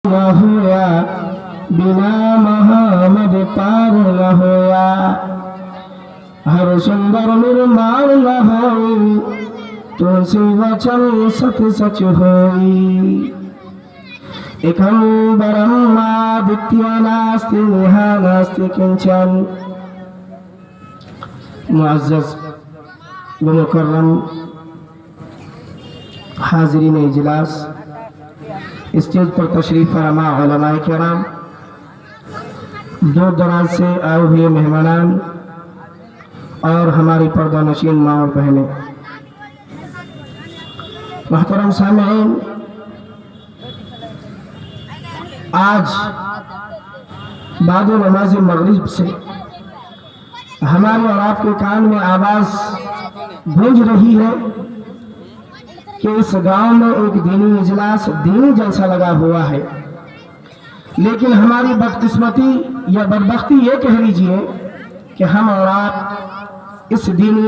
न होया बिना मोहम्मद पार न होया हर सुंदर निर्माण न होई तुलसी वचन सत सच होई एकम ब्रह्मा द्वितीय नास्ति नेहा नास्ति किंचन। मुअज़्ज़ज़ व मुकर्रम हाज़रीन इजलास, स्टेज पर तशरीफ फरमा उलमाए किराम, दूर दराज से आए हुए मेहमानान और हमारी पर्दा नशीन माँ और बहनें, मोहतरम सामीईन, आज बाद नमाज मगरिब से हमारे और आपके कान में आवाज गूंज रही है कि इस गांव में एक दीनी इजलास, दीनी जलसा लगा हुआ है। लेकिन हमारी बदकिस्मती या बदबख्ती ये कह लीजिए कि हम और आप इस दीनी